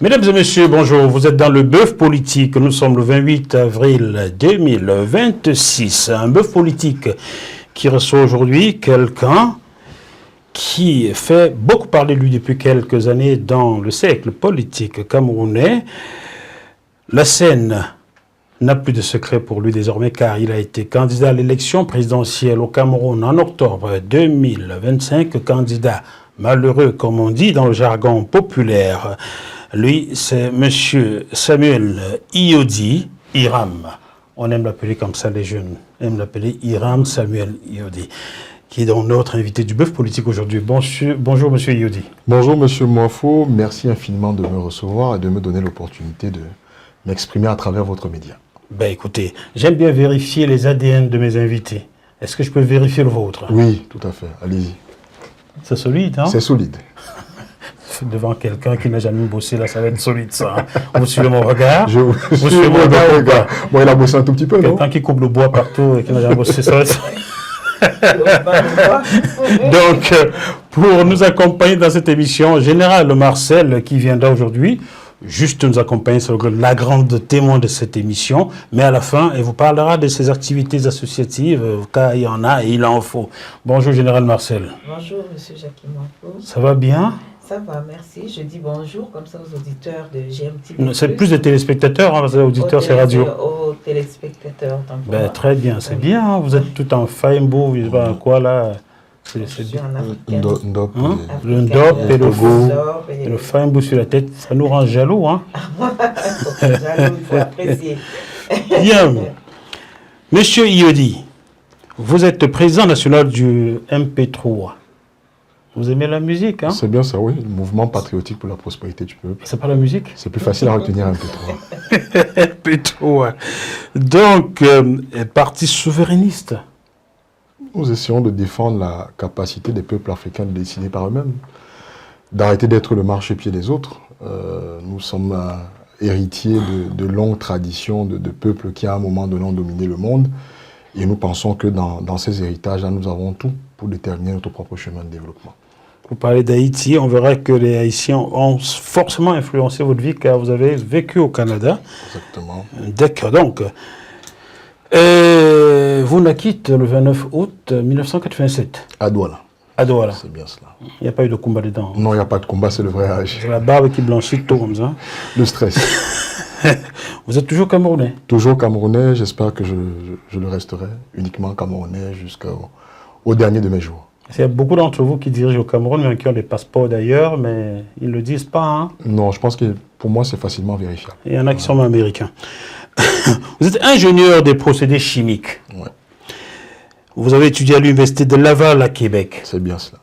Mesdames et messieurs, bonjour. Vous êtes dans le bœuf politique. Nous sommes le 28 avril 2026. Un bœuf politique qui reçoit aujourd'hui quelqu'un qui fait beaucoup parler de lui depuis quelques années dans le cercle politique camerounais. La scène n'a plus de secret pour lui désormais car il a été candidat à l'élection présidentielle au Cameroun en octobre 2025. Candidat malheureux, comme on dit dans le jargon populaire. Lui, c'est M. Samuel Iodi, Hiram. On aime l'appeler comme ça, les jeunes aiment l'appeler Hiram Samuel Iodi, qui est donc notre invité du bœuf politique aujourd'hui. Bonjour, M. Iodi. Bonjour, M. Moafo. Merci infiniment de me recevoir et de me donner l'opportunité de m'exprimer à travers votre média. Ben écoutez, j'aime bien vérifier les ADN de mes invités. Est-ce que je peux vérifier le vôtre? Oui, tout à fait. Allez-y. C'est solide, hein? C'est solide. Devant quelqu'un qui n'a jamais bossé, là, ça va être solide, ça. Hein? Vous suivez mon regard? Vous suivez mon regard. Bon, il a bossé un tout petit peu, non? Quelqu'un qui coupe le bois partout et qui n'a jamais bossé, ça va être... Donc, pour nous accompagner dans cette émission, Général Marcel, qui viendra aujourd'hui, juste nous accompagner sur la grande témoin de cette émission, mais à la fin, il vous parlera de ses activités associatives, car il y en a et il en faut. Bonjour, Général Marcel. Bonjour, monsieur Jacques Moafo. Ça va bien? Ça va, merci. Je dis bonjour comme ça aux auditeurs de GMT. C'est plus des téléspectateurs, hein, les auditeurs, c'est radio. Aux téléspectateurs, tant que Ben, très bien, c'est bien. Hein, vous êtes tout en faimbo, je sais pas quoi là. C'est bien. Ndop, Hein? Le ndop et le go, et le faimbo sur la tête, ça nous rend jaloux. Hein? Jaloux, il faut apprécier. Bien. Monsieur Iodi, vous êtes président national du MP3. Vous aimez la musique, hein? C'est bien ça, oui. Le mouvement patriotique pour la prospérité du peuple. C'est pas la musique? C'est plus facile à retenir un peu trop. MP3. Donc, parti souverainiste. Nous essayons de défendre la capacité des peuples africains de décider par eux-mêmes, d'arrêter d'être le marchepied des autres. Nous sommes héritiers de longues traditions de peuples qui, à un moment donné, ont dominé le monde. Et nous pensons que dans ces héritages-là, nous avons tout pour déterminer notre propre chemin de développement. Vous parlez d'Haïti, on verra que les Haïtiens ont forcément influencé votre vie car vous avez vécu au Canada. Exactement. D'accord, donc. Vous naquîtes le 29 août 1987. À Douala. À Douala. C'est bien cela. Il n'y a pas eu de combat dedans. Non, il n'y a pas de combat, c'est le vrai âge. C'est la barbe qui blanchit tout comme ça. Le stress. Vous êtes toujours Camerounais? Toujours Camerounais, j'espère que je le resterai uniquement Camerounais jusqu'au dernier de mes jours. Il y a beaucoup d'entre vous qui dirigent au Cameroun, mais qui ont des passeports d'ailleurs, mais ils ne le disent pas. Hein? Non, je pense que pour moi, c'est facilement vérifiable. Il y en a qui sont américains. Vous êtes ingénieur des procédés chimiques. Ouais. Vous avez étudié à l'université de Laval à Québec. C'est bien cela.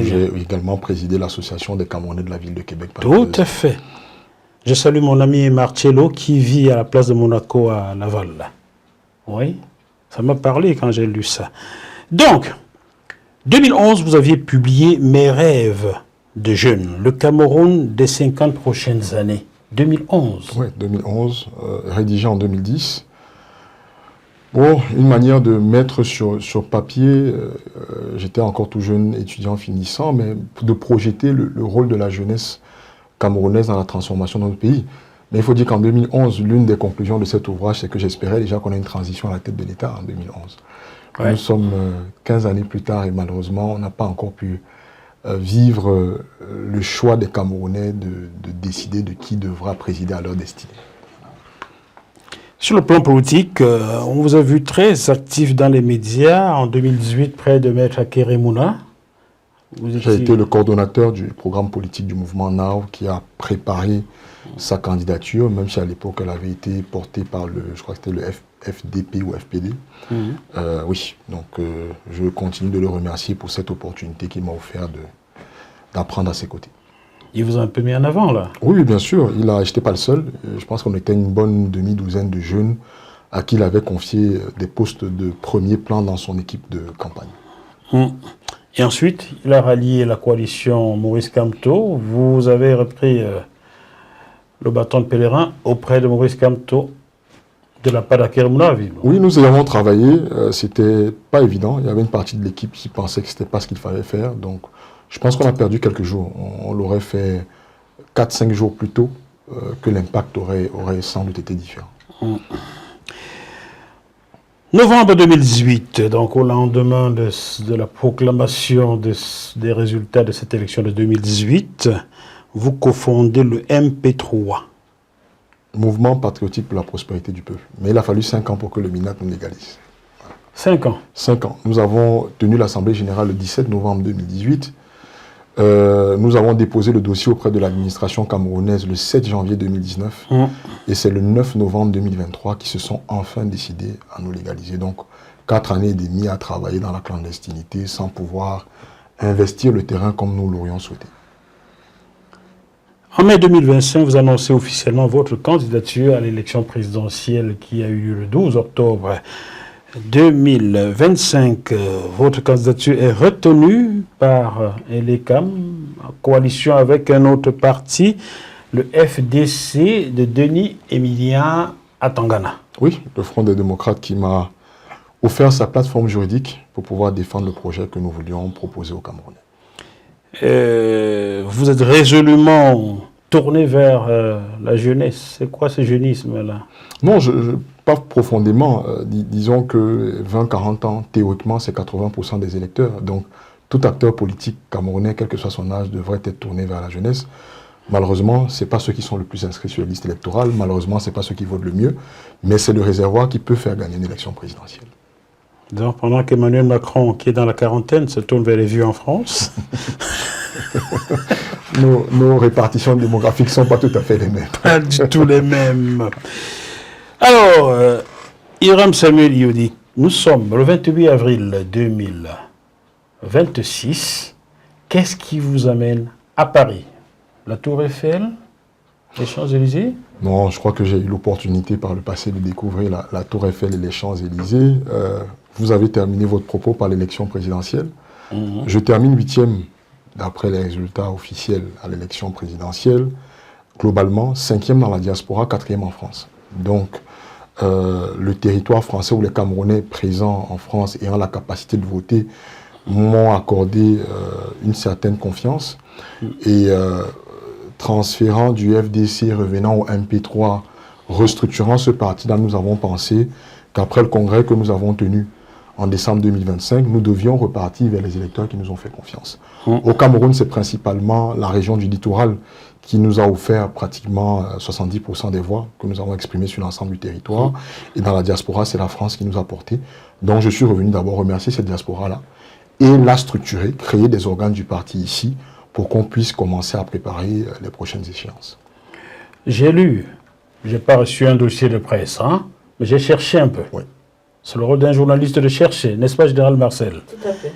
J'ai également présidé l'association des Camerounais de la ville de Québec. Tout à fait. Je salue mon ami Marcello qui vit à la place de Monaco à Laval. Oui, ça m'a parlé quand j'ai lu ça. Donc, 2011, vous aviez publié Mes rêves de jeune, le Cameroun des 50 prochaines années. 2011. Oui, 2011, rédigé en 2010. Bon, une manière de mettre sur papier, j'étais encore tout jeune étudiant finissant, mais de projeter le rôle de la jeunesse camerounaise dans la transformation de notre pays. Mais il faut dire qu'en 2011, l'une des conclusions de cet ouvrage, c'est que j'espérais déjà qu'on ait une transition à la tête de l'État en 2011. Ouais. Nous sommes 15 années plus tard et malheureusement, on n'a pas encore pu vivre le choix des Camerounais de décider de qui devra présider à leur destinée. Sur le plan politique, on vous a vu très actif dans les médias en 2018 près de Maître Akeremouna. J'ai été le coordonnateur du programme politique du mouvement NOW qui a préparé sa candidature, même si à l'époque elle avait été portée par je crois que c'était le FDP ou FPD. Oui, donc je continue de le remercier pour cette opportunité qu'il m'a offert d'apprendre à ses côtés. Il vous a un peu mis en avant là? Oui, bien sûr. Je n'étais pas le seul. Je pense qu'on était une bonne demi-douzaine de jeunes à qui il avait confié des postes de premier plan dans son équipe de campagne. Et ensuite, il a rallié la coalition Maurice Kamto. Vous avez repris le bâton de pèlerin auprès de Maurice Kamto de la part d'Akeremouna. Oui, nous y avons travaillé. C'était pas évident. Il y avait une partie de l'équipe qui pensait que ce n'était pas ce qu'il fallait faire. Donc, je pense qu'on a perdu quelques jours. On l'aurait fait 4-5 jours plus tôt. que l'impact aurait sans doute été différent. Novembre 2018, donc au lendemain de la proclamation des résultats de cette élection de 2018, vous cofondez le MP3. Mouvement patriotique pour la prospérité du peuple. Mais il a fallu 5 ans pour que le MINAT nous légalise. 5 ans. 5 ans. Nous avons tenu l'Assemblée générale le 17 novembre 2018. Nous avons déposé le dossier auprès de l'administration camerounaise le 7 janvier 2019. Et c'est le 9 novembre 2023 qu'ils se sont enfin décidés à nous légaliser. Donc, 4 années et demie à travailler dans la clandestinité sans pouvoir investir le terrain comme nous l'aurions souhaité. En mai 2025, vous annoncez officiellement votre candidature à l'élection présidentielle qui a eu lieu le 12 octobre 2025. Votre candidature est retenue par l'ECAM, en coalition avec un autre parti, le FDC de Denis Emilien Atangana. Oui, le Front des démocrates qui m'a offert sa plateforme juridique pour pouvoir défendre le projet que nous voulions proposer aux Camerounais. Vous êtes résolument tourné vers la jeunesse. C'est quoi ce jeunisme-là? Non, pas profondément. Disons que 20-40 ans, théoriquement, c'est 80% des électeurs. Donc, tout acteur politique camerounais, quel que soit son âge, devrait être tourné vers la jeunesse. Malheureusement, ce n'est pas ceux qui sont le plus inscrits sur les listes électorales. Malheureusement, ce n'est pas ceux qui votent le mieux. Mais c'est le réservoir qui peut faire gagner une élection présidentielle. Donc, pendant qu'Emmanuel Macron, qui est dans la quarantaine, se tourne vers les vieux en France. Nos répartitions démographiques ne sont pas tout à fait les mêmes. Pas du tout les mêmes. Alors, Hiram Samuel Yodi, nous sommes le 28 avril 2026. Qu'est-ce qui vous amène à Paris? La Tour Eiffel? Les Champs-Élysées? Non, je crois que j'ai eu l'opportunité par le passé de découvrir la Tour Eiffel et les Champs-Élysées. Vous avez terminé votre propos par l'élection présidentielle. Je termine 8e, d'après les résultats officiels à l'élection présidentielle. Globalement, 5e dans la diaspora, 4e en France. Donc, le territoire français ou les Camerounais présents en France ayant la capacité de voter m'ont accordé une certaine confiance. Et transférant du FDC, revenant au MP3, restructurant ce parti-là, nous avons pensé qu'après le congrès que nous avons tenu en décembre 2025, nous devions repartir vers les électeurs qui nous ont fait confiance. Au Cameroun, c'est principalement la région du littoral qui nous a offert pratiquement 70% des voix que nous avons exprimées sur l'ensemble du territoire. Et dans la diaspora, c'est la France qui nous a porté. Donc je suis revenu d'abord remercier cette diaspora-là et la structurer, créer des organes du parti ici pour qu'on puisse commencer à préparer les prochaines échéances. J'ai lu, je n'ai pas reçu un dossier de presse, mais j'ai cherché un peu. Oui. C'est le rôle d'un journaliste de chercher, n'est-ce pas, Général Marcel? Tout à fait.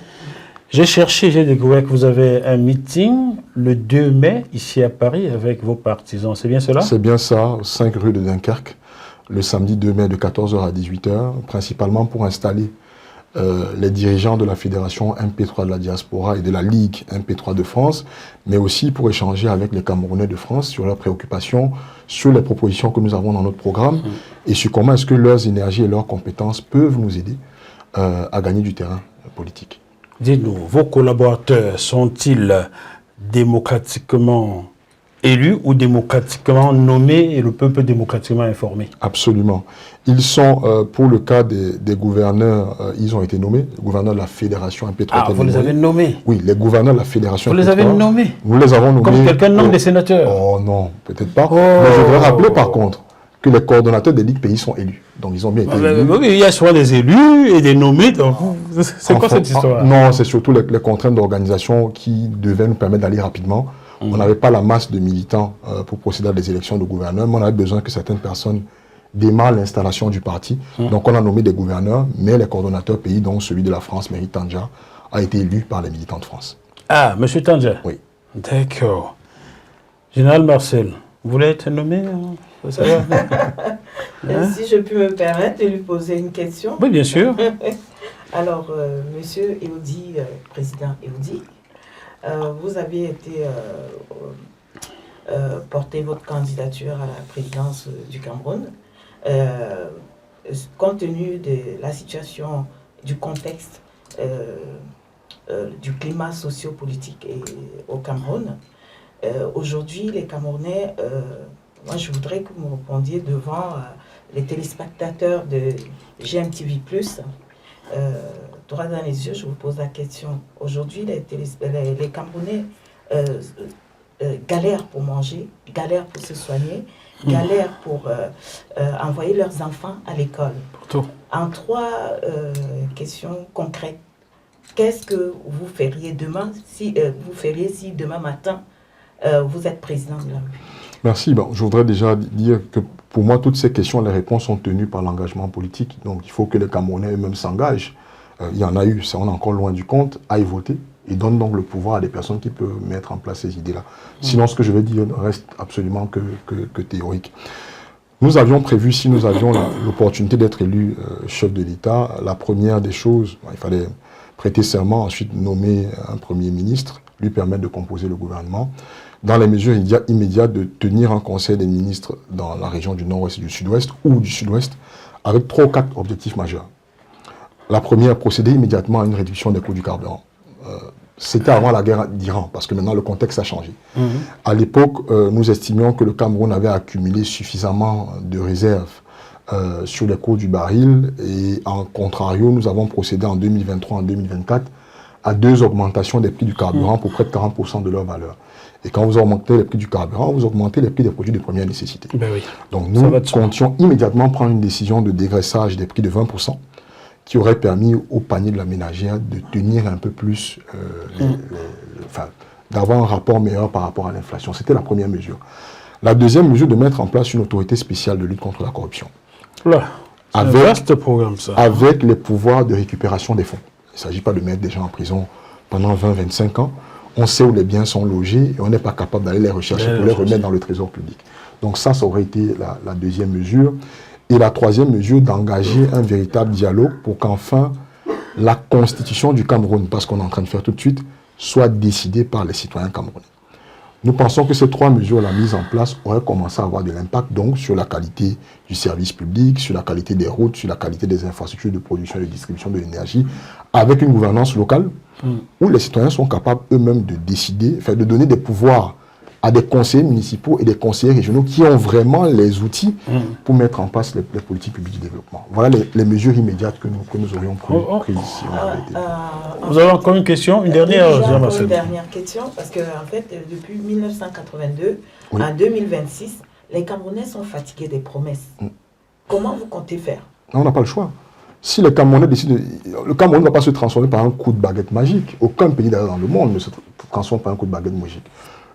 J'ai cherché, j'ai découvert que vous avez un meeting le 2 mai, ici à Paris, avec vos partisans. C'est bien cela? C'est bien ça, 5 rue de Dunkerque, le samedi 2 mai de 14h à 18h, principalement pour installer les dirigeants de la Fédération MP3 de la diaspora et de la Ligue MP3 de France, mais aussi pour échanger avec les Camerounais de France sur leurs préoccupations, sur les propositions que nous avons dans notre programme et sur comment est-ce que leurs énergies et leurs compétences peuvent nous aider à gagner du terrain politique. Dites-nous, vos collaborateurs sont-ils démocratiquement élus ou démocratiquement nommés et le peuple démocratiquement informé? Absolument. Ils sont, pour le cas des gouverneurs, ils ont été nommés. Le gouverneur de la Fédération MP3. Ah, vous les avez nommés? Oui, les gouverneurs de la Fédération MP3. Vous les avez nommés? Nous les avons nommés. Comme quelqu'un nomme des sénateurs? Oh non, peut-être pas. Mais je voudrais rappeler par contre que les coordonnateurs des ligues pays sont élus. Donc ils ont bien été élus. Il y a souvent des élus et des nommés. C'est quoi cette histoire? Non, c'est surtout les contraintes d'organisation qui devaient nous permettre d'aller rapidement. On n'avait pas la masse de militants pour procéder à des élections de gouverneurs, mais on avait besoin que certaines personnes démarrent l'installation du parti. Donc on a nommé des gouverneurs, mais les coordonnateurs pays, dont celui de la France, Mérite Tandja, a été élu par les militants de France. Ah, M. Tandja? Oui. D'accord. Général Marcel, vous voulez être nommé? Si je peux me permettre de lui poser une question. Oui, bien sûr. Alors, Monsieur Eodi, président Eodi, vous avez été porté votre candidature à la présidence du Cameroun. Compte tenu de la situation, du contexte, du climat sociopolitique au Cameroun, aujourd'hui, les Camerounais moi je voudrais que vous me répondiez devant les téléspectateurs de GMTV+. Droit dans les yeux, je vous pose la question. Aujourd'hui, les Camerounais galèrent pour manger, galèrent pour se soigner, galèrent pour envoyer leurs enfants à l'école. En 3 questions concrètes, qu'est-ce que vous feriez demain si demain matin vous êtes président de la République? Merci. Bon, je voudrais déjà dire que pour moi, toutes ces questions, les réponses sont tenues par l'engagement politique. Donc, il faut que les Camerounais eux-mêmes s'engagent. Il y en a eu, on est encore loin du compte, à y voter et donne donc le pouvoir à des personnes qui peuvent mettre en place ces idées-là. Sinon, ce que je vais dire ne reste absolument que théorique. Nous avions prévu, si nous avions l'opportunité d'être élus chef de l'État, la première des choses, il fallait prêter serment, ensuite nommer un Premier ministre, lui permettre de composer le gouvernement, dans les mesures immédiates de tenir un conseil des ministres dans la région du nord-ouest et du sud-ouest, ou du sud-ouest, avec 3 ou 4 objectifs majeurs. La première, procéder immédiatement à une réduction des coûts du carburant. C'était avant la guerre d'Iran, parce que maintenant le contexte a changé. À l'époque, nous estimions que le Cameroun avait accumulé suffisamment de réserves sur les cours du baril, et en contrario, nous avons procédé en 2023, en 2024, à 2 augmentations des prix du carburant pour près de 40% de leur valeur. Et quand vous augmentez les prix du carburant, vous augmentez les prix des produits de première nécessité. Ben oui. Donc nous comptions immédiatement prendre une décision de dégraissage des prix de 20%, qui aurait permis au panier de la ménagère de tenir un peu plus, d'avoir un rapport meilleur par rapport à l'inflation. C'était la première mesure. La deuxième mesure, de mettre en place une autorité spéciale de lutte contre la corruption. Là, c'est un vaste programme, ça. Avec les pouvoirs de récupération des fonds. Il ne s'agit pas de mettre des gens en prison pendant 20-25 ans. On sait où les biens sont logés et on n'est pas capable d'aller les rechercher pour les remettre dans le trésor public. Donc ça aurait été la deuxième mesure. Et la troisième mesure, d'engager un véritable dialogue pour qu'enfin la constitution du Cameroun, parce qu'on est en train de faire tout de suite, soit décidée par les citoyens camerounais. Nous pensons que ces 3 mesures, la mise en place, auraient commencé à avoir de l'impact donc sur la qualité du service public, sur la qualité des routes, sur la qualité des infrastructures de production et de distribution de l'énergie, avec une gouvernance locale où les citoyens sont capables eux-mêmes de décider, de donner des pouvoirs à des conseillers municipaux et des conseillers régionaux qui ont vraiment les outils pour mettre en place les politiques publiques de développement. Voilà les mesures immédiates que nous aurions prises si on avait été. Vous avez encore une question? Une dernière, une dernière question, parce que en fait, depuis 1982 à 2026, les Camerounais sont fatigués des promesses. Comment vous comptez faire? On n'a pas le choix. Si les Camerounais décident... Le Cameroun ne va pas se transformer par un coup de baguette magique. Aucun pays d'ailleurs dans le monde ne se transforme par un coup de baguette magique.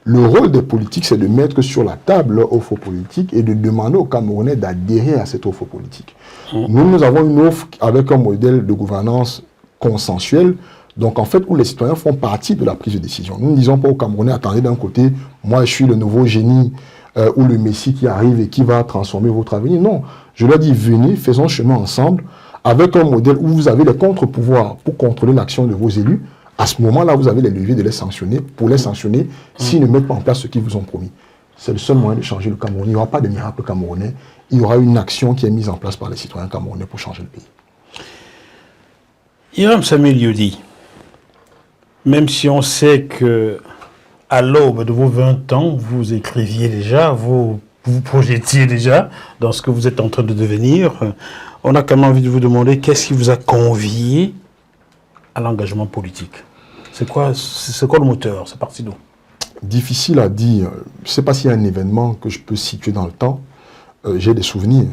Le rôle des politiques, c'est de mettre sur la table leur offre politique et de demander aux Camerounais d'adhérer à cette offre politique. Nous avons une offre avec un modèle de gouvernance consensuelle, donc en fait où les citoyens font partie de la prise de décision. Nous ne disons pas aux Camerounais, attendez d'un côté, moi je suis le nouveau génie ou le messie qui arrive et qui va transformer votre avenir. Non, je leur dis, venez, faisons chemin ensemble avec un modèle où vous avez les contre-pouvoirs pour contrôler l'action de vos élus. À ce moment-là, vous avez les leviers de les sanctionner, pour les sanctionner s'ils ne mettent pas en place ce qu'ils vous ont promis. C'est le seul moyen de changer le Cameroun. Il n'y aura pas de miracle camerounais. Il y aura une action qui est mise en place par les citoyens camerounais pour changer le pays. Hiram Samuel Yodi, même si on sait que à l'aube de vos 20 ans, vous écriviez déjà, vous projetiez déjà dans ce que vous êtes en train de devenir, on a quand même envie de vous demander qu'est-ce qui vous a convié à l'engagement politique. C'est quoi le moteur? C'est parti d'où? Difficile à dire. Je ne sais pas s'il y a un événement que je peux situer dans le temps. J'ai des souvenirs.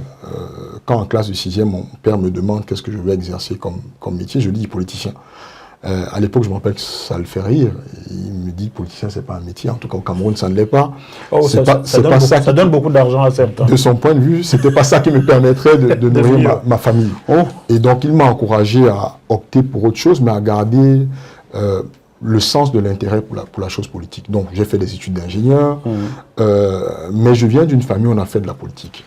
Quand en classe de 6e, mon père me demande qu'est-ce que je veux exercer comme métier, je dis politicien. À l'époque, je me rappelle que ça le fait rire. Il me dit politicien, c'est pas un métier. En tout cas, au Cameroun, ça ne l'est pas. Ça donne beaucoup d'argent à certains. De son point de vue, c'était pas ça qui me permettrait de nourrir ma famille. Et donc, il m'a encouragé à opter pour autre chose, mais à garder le sens de l'intérêt pour la chose politique. Donc, j'ai fait des études d'ingénieur, mais je viens d'une famille où on a fait de la politique.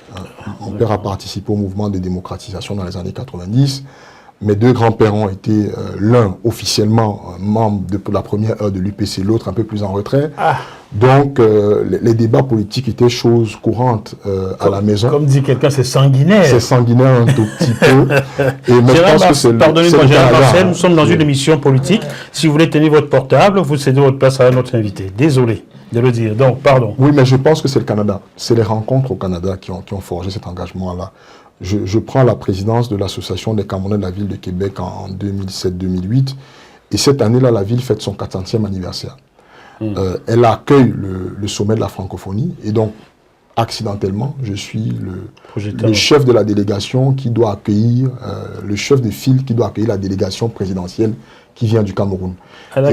Mon père a participé au mouvement de démocratisation dans les années 90. Mes 2 grands-pères ont été, l'un officiellement membre de la première heure de l'UPC, l'autre un peu plus en retrait. Donc, les débats politiques étaient chose courante à la maison. Comme dit quelqu'un, c'est sanguinaire. C'est sanguinaire un tout petit peu. Et pardonnez-moi, Gérard Marcel, nous sommes dans une émission politique. Si vous voulez tenir votre portable, vous cédez votre place à notre invité. Désolé de le dire. Donc, pardon. Oui, mais je pense que c'est le Canada. C'est les rencontres au Canada qui ont forgé cet engagement-là. Je prends la présidence de l'Association des Camerounais de la ville de Québec en 2007-2008. Et cette année-là, la ville fête son 400e anniversaire. Elle accueille le sommet de la francophonie. Et donc, accidentellement, je suis le chef de la délégation qui doit accueillir, le chef de file qui doit accueillir la délégation présidentielle qui vient du Cameroun.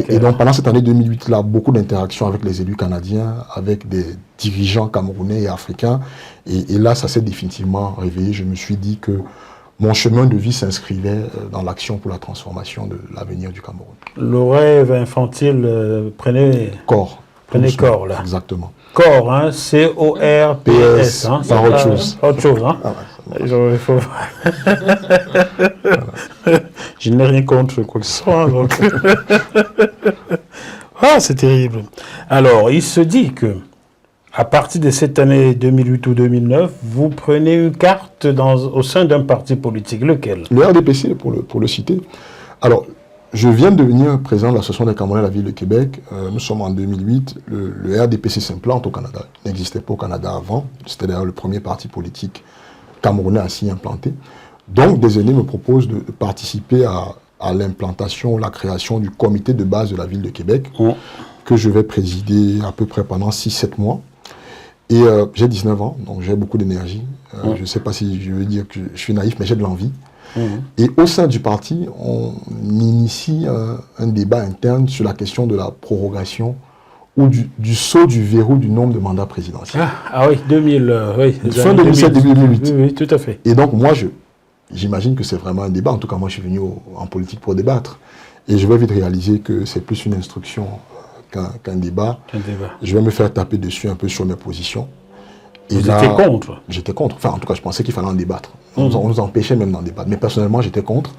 Et donc, pendant cette année 2008, là, beaucoup d'interactions avec les élus canadiens, avec des dirigeants camerounais et africains. Et là, ça s'est définitivement réveillé. Je me suis dit que mon chemin de vie s'inscrivait dans l'action pour la transformation de l'avenir du Cameroun. Le rêve infantile prenait corps. Prenez corps, là. Exactement. Corps, hein, C-O-R-P-S. Hein, pas autre chose. Autre chose, hein. Ah ouais, faut... Je n'ai rien contre quoi que ce soit. Donc... ah, c'est terrible. Alors, il se dit que à partir de cette année 2008 ou 2009, vous prenez une carte au sein d'un parti politique. Lequel? Le RDPC, pour le citer. Alors, je viens de devenir président de l'Association des Camerounais de la ville de Québec. Nous sommes en 2008. Le RDPC s'implante au Canada. Il n'existait pas au Canada avant. C'était d'ailleurs le premier parti politique camerounais à s'y implanter. Donc, des aînés me proposent de participer à l'implantation, la création du comité de base de la ville de Québec, que je vais présider à peu près pendant 6-7 mois. Et j'ai 19 ans, donc j'ai beaucoup d'énergie. Je ne sais pas si je veux dire que je suis naïf, mais j'ai de l'envie. Et au sein du parti, on initie un débat interne sur la question de la prorogation ou du saut du verrou du nombre de mandats présidentiels. Ah oui, 2000, oui. Fin 2007-2008. Oui, tout à fait. Et donc moi, j'imagine que c'est vraiment un débat. En tout cas, moi, je suis venu en politique pour débattre. Et je vais vite réaliser que c'est plus une instruction qu'un débat. Je vais me faire taper dessus un peu sur mes positions. Et vous étiez contre? J'étais contre. Enfin, en tout cas, je pensais qu'il fallait en débattre. On nous empêchait même d'en débattre. Mais personnellement, j'étais contre.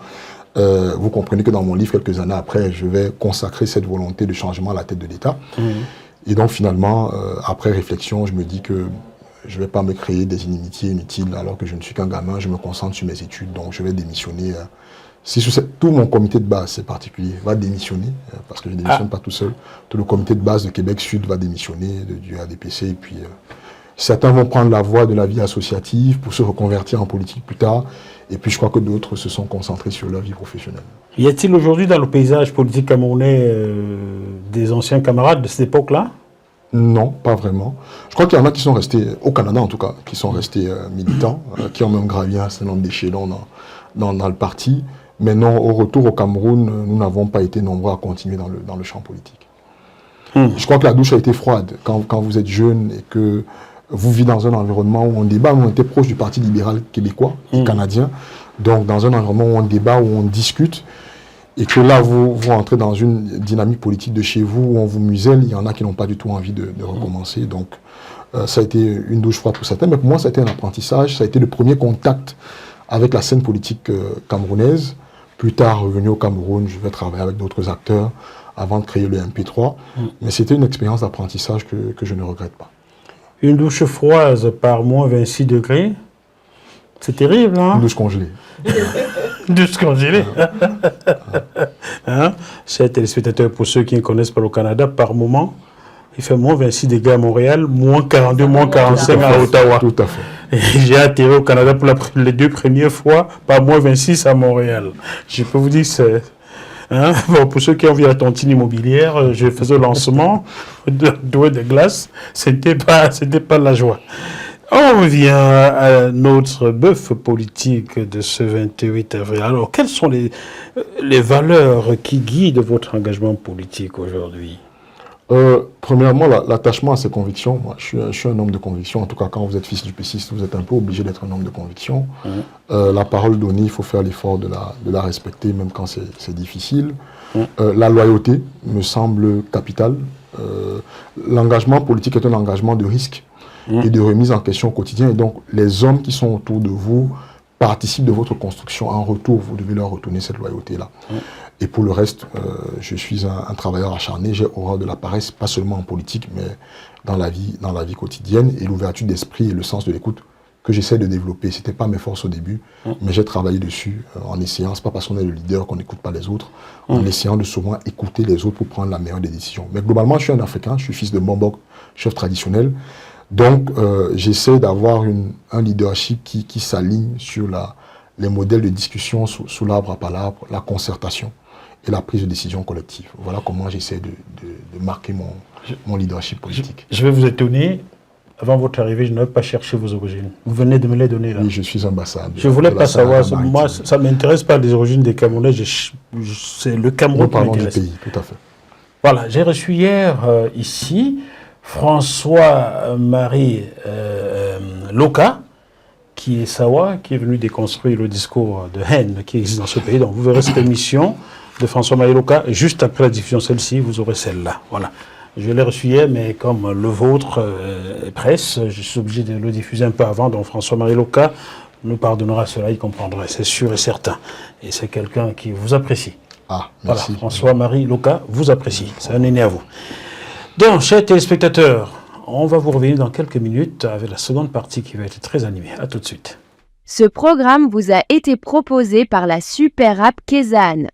Vous comprenez que dans mon livre, quelques années après, je vais consacrer cette volonté de changement à la tête de l'État. Et donc, finalement, après réflexion, je me dis que je ne vais pas me créer des inimitiés inutiles alors que je ne suis qu'un gamin. Je me concentre sur mes études. Donc, je vais démissionner. Tout mon comité de base, c'est particulier, va démissionner, parce que je ne démissionne pas tout seul. Tout le comité de base de Québec Sud va démissionner du RDPC. Et puis, certains vont prendre la voie de la vie associative pour se reconvertir en politique plus tard. Et puis, je crois que d'autres se sont concentrés sur leur vie professionnelle. Y a-t-il aujourd'hui dans le paysage politique camerounais des anciens camarades de cette époque-là? Non, pas vraiment. Je crois qu'il y en a qui sont restés, au Canada en tout cas, qui sont restés militants, qui ont même gravi un certain nombre d'échelons dans le parti. Mais non, au retour au Cameroun, nous n'avons pas été nombreux à continuer dans le champ politique. Je crois que la douche a été froide quand vous êtes jeune et que vous vivez dans un environnement où on débat. Nous, on était proche du Parti libéral québécois et canadien. Donc, dans un environnement où on débat, où on discute, et que là, vous entrez dans une dynamique politique de chez vous, où on vous muselle, il y en a qui n'ont pas du tout envie de recommencer. Donc, ça a été une douche froide pour certains. Mais pour moi, ça a été un apprentissage. Ça a été le premier contact avec la scène politique camerounaise. Plus tard, revenu au Cameroun, je vais travailler avec d'autres acteurs avant de créer le MP3. Mais c'était une expérience d'apprentissage que je ne regrette pas. Une douche froide par moins 26 degrés, c'est terrible, hein? Une douche congelée. Une douche congelée. Hein? Chers téléspectateurs, pour ceux qui ne connaissent pas le Canada, par moment, il fait moins 26 degrés à Montréal, moins 42, moins 45 à Ottawa. Tout à fait. Et j'ai atterri au Canada pour les 2 premières fois, par moins 26 à Montréal. Je peux vous dire que c'est... Hein? Bon, pour ceux qui ont vu la tontine immobilière, je faisais le lancement de glace, c'était pas la joie. On revient à notre bœuf politique de ce 28 avril. Alors, quelles sont les valeurs qui guident votre engagement politique aujourd'hui? Premièrement, l'attachement à ses convictions. Moi, je suis un homme de conviction. En tout cas, quand vous êtes fils du péciste, vous êtes un peu obligé d'être un homme de conviction. La parole donnée, il faut faire l'effort de la respecter, même quand c'est difficile. La loyauté me semble capitale. L'engagement politique est un engagement de risque et de remise en question au quotidien. Et donc, les hommes qui sont autour de vous participent de votre construction. En retour, vous devez leur retourner cette loyauté-là. Et pour le reste, je suis un travailleur acharné. J'ai horreur de la paresse, pas seulement en politique, mais dans la vie quotidienne. Et l'ouverture d'esprit et le sens de l'écoute que j'essaie de développer. C'était pas mes forces au début, mais j'ai travaillé dessus en essayant. C'est pas parce qu'on est le leader qu'on n'écoute pas les autres, en essayant de souvent écouter les autres pour prendre la meilleure des décisions. Mais globalement, je suis un Africain, je suis fils de Mbambok, chef traditionnel. Donc, j'essaie d'avoir un leadership qui s'aligne sur les modèles de discussion sous l'arbre à palabres, la concertation et la prise de décision collective. Voilà comment j'essaie de marquer mon leadership politique. Je vais vous étonner. Avant votre arrivée, je n'avais pas cherché vos origines. Vous venez de me les donner là. Oui, je suis ambassadeur. Je ne voulais pas savoir. Moi, ça ne m'intéresse pas les origines des Camerounais. C'est le Cameroun qui m'intéresse. Du pays, tout à fait. Voilà, j'ai reçu hier ici François-Marie Loka, qui est Sawa, qui est venu déconstruire le discours de haine qui existe dans ce pays. Donc vous verrez cette émission de François-Marie Loka. Juste après la diffusion celle-ci, vous aurez celle-là. Voilà. Je l'ai reçu hier, mais comme le vôtre est presse, je suis obligé de le diffuser un peu avant. Donc François-Marie Loka nous pardonnera cela, il comprendra, c'est sûr et certain. Et c'est quelqu'un qui vous apprécie. Ah, merci. Voilà, François-Marie Loka vous apprécie. C'est un aîné à vous. Donc, chers téléspectateurs, on va vous revenir dans quelques minutes avec la seconde partie qui va être très animée. À tout de suite. Ce programme vous a été proposé par la super app Kezan.